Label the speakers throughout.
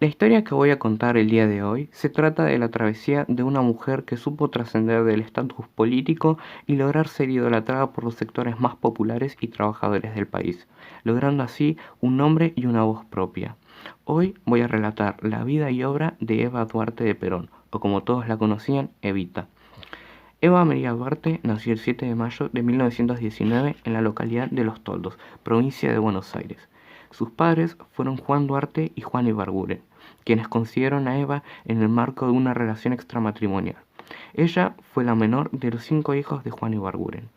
Speaker 1: La historia que voy a contar el día de hoy se trata de la travesía de una mujer que supo trascender del estatus político y lograr ser idolatrada por los sectores más populares y trabajadores del país, logrando así un nombre y una voz propia. Hoy voy a relatar la vida y obra de Eva Duarte de Perón, o como todos la conocían, Evita. Eva María Duarte nació el 7 de mayo de 1919 en la localidad de Los Toldos, provincia de Buenos Aires. Sus padres fueron Juan Duarte y Juana Ibarguren, quienes concibieron a Eva en el marco de una relación extramatrimonial. Ella fue la menor de los 5 hijos de Juan Ibarguren.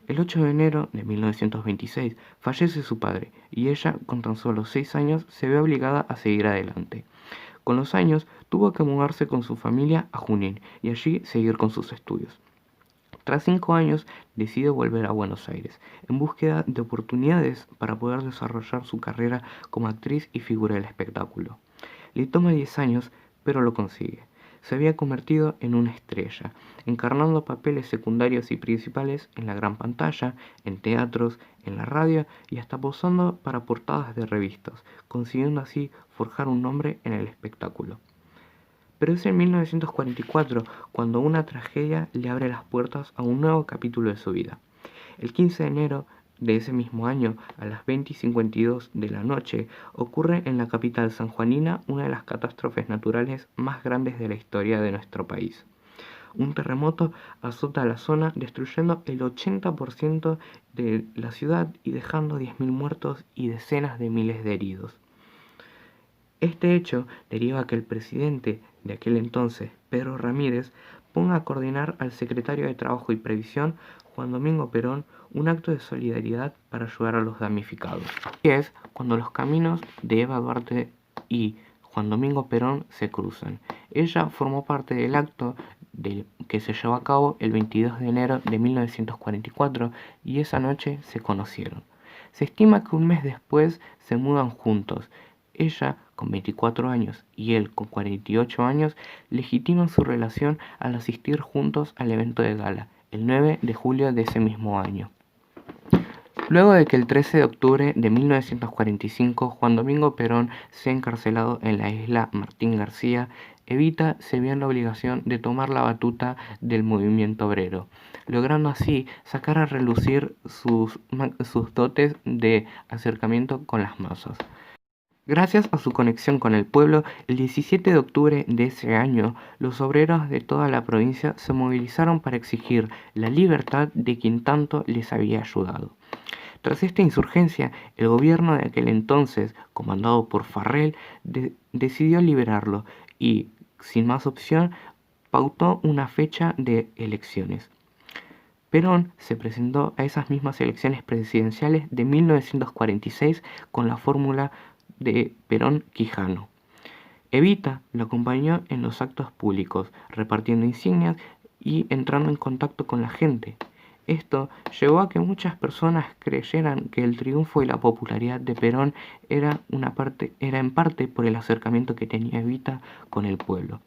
Speaker 1: El 8 de enero de 1926 fallece su padre y ella, con tan solo 6 años, se ve obligada a seguir adelante. Con los años tuvo que mudarse con su familia a Junín y allí seguir con sus estudios. Tras 5 años, decidió volver a Buenos Aires, en búsqueda de oportunidades para poder desarrollar su carrera como actriz y figura del espectáculo. Le toma 10 años, pero lo consigue. Se había convertido en una estrella, encarnando papeles secundarios y principales en la gran pantalla, en teatros, en la radio y hasta posando para portadas de revistas, consiguiendo así forjar un nombre en el espectáculo. Pero es en 1944 cuando una tragedia le abre las puertas a un nuevo capítulo de su vida. El 15 de enero de ese mismo año, a las 20:52 de la noche, ocurre en la capital sanjuanina una de las catástrofes naturales más grandes de la historia de nuestro país. Un terremoto azota la zona, destruyendo el 80% de la ciudad y dejando 10.000 muertos y decenas de miles de heridos. Este hecho deriva a que el presidente de aquel entonces, Pedro Ramírez, ponga a coordinar al secretario de Trabajo y Previsión, Juan Domingo Perón, un acto de solidaridad para ayudar a los damnificados. Y es cuando los caminos de Eva Duarte y Juan Domingo Perón se cruzan. Ella formó parte del acto que se llevó a cabo el 22 de enero de 1944 y esa noche se conocieron. Se estima que un mes después se mudan juntos. Ella, con 24 años, y él, con 48 años, legitiman su relación al asistir juntos al evento de gala, el 9 de julio de ese mismo año. Luego de que el 13 de octubre de 1945 Juan Domingo Perón sea encarcelado en la isla Martín García, Evita se vio en la obligación de tomar la batuta del movimiento obrero, logrando así sacar a relucir sus dotes de acercamiento con las masas. Gracias a su conexión con el pueblo, el 17 de octubre de ese año, los obreros de toda la provincia se movilizaron para exigir la libertad de quien tanto les había ayudado. Tras esta insurgencia, el gobierno de aquel entonces, comandado por Farrell, decidió liberarlo y, sin más opción, pautó una fecha de elecciones. Perón se presentó a esas mismas elecciones presidenciales de 1946 con la fórmula de Perón-Quijano. Evita lo acompañó en los actos públicos, repartiendo insignias y entrando en contacto con la gente. Esto llevó a que muchas personas creyeran que el triunfo y la popularidad de Perón era en parte por el acercamiento que tenía Evita con el pueblo.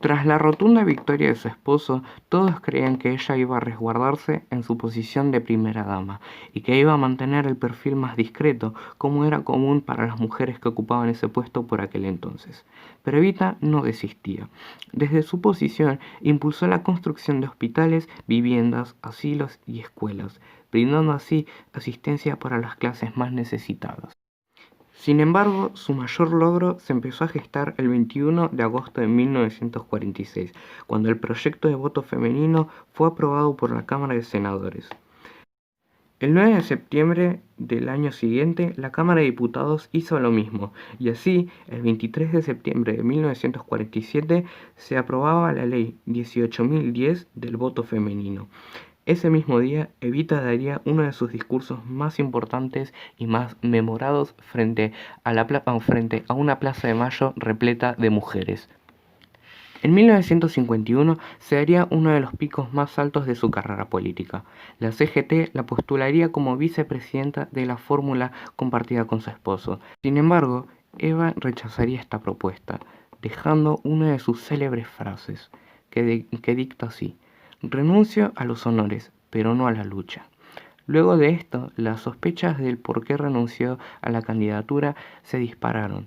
Speaker 1: Tras la rotunda victoria de su esposo, todos creían que ella iba a resguardarse en su posición de primera dama y que iba a mantener el perfil más discreto, como era común para las mujeres que ocupaban ese puesto por aquel entonces. Pero Evita no desistía. Desde su posición impulsó la construcción de hospitales, viviendas, asilos y escuelas, brindando así asistencia para las clases más necesitadas. Sin embargo, su mayor logro se empezó a gestar el 21 de agosto de 1946, cuando el proyecto de voto femenino fue aprobado por la Cámara de Senadores. El 9 de septiembre del año siguiente, la Cámara de Diputados hizo lo mismo, y así, el 23 de septiembre de 1947, se aprobaba la Ley 18.010 del voto femenino. Ese mismo día, Evita daría uno de sus discursos más importantes y más memorados frente a una plaza de Mayo repleta de mujeres. En 1951 se daría uno de los picos más altos de su carrera política. La CGT la postularía como vicepresidenta de la fórmula compartida con su esposo. Sin embargo, Eva rechazaría esta propuesta, dejando una de sus célebres frases, que dicta así: renuncio a los honores, pero no a la lucha. Luego de esto, las sospechas del por qué renunció a la candidatura se dispararon.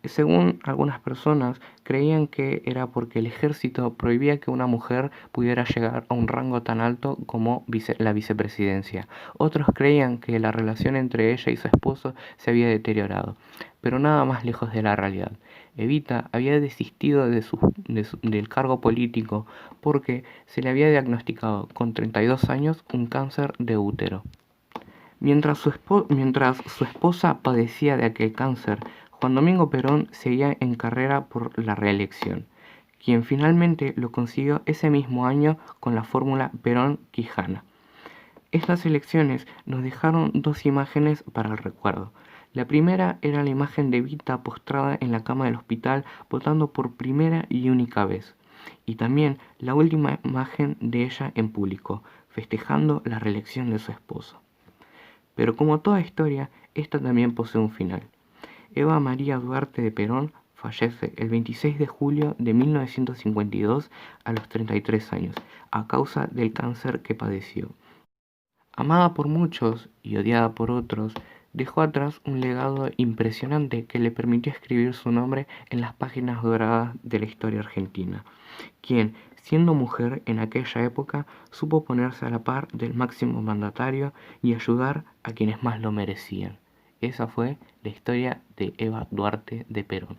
Speaker 1: Según algunas personas, creían que era porque el ejército prohibía que una mujer pudiera llegar a un rango tan alto como la vicepresidencia. Otros creían que la relación entre ella y su esposo se había deteriorado, pero nada más lejos de la realidad. Evita había desistido del cargo político porque se le había diagnosticado con 32 años un cáncer de útero. Mientras su esposa padecía de aquel cáncer, Juan Domingo Perón seguía en carrera por la reelección, quien finalmente lo consiguió ese mismo año con la fórmula Perón-Quijana. Estas elecciones nos dejaron dos imágenes para el recuerdo. La primera era la imagen de Evita postrada en la cama del hospital votando por primera y única vez, y también la última imagen de ella en público, festejando la reelección de su esposo. Pero como toda historia, esta también posee un final. Eva María Duarte de Perón fallece el 26 de julio de 1952 a los 33 años, a causa del cáncer que padeció. Amada por muchos y odiada por otros, dejó atrás un legado impresionante que le permitió escribir su nombre en las páginas doradas de la historia argentina, quien, siendo mujer en aquella época, supo ponerse a la par del máximo mandatario y ayudar a quienes más lo merecían. Esa fue la historia de Eva Duarte de Perón.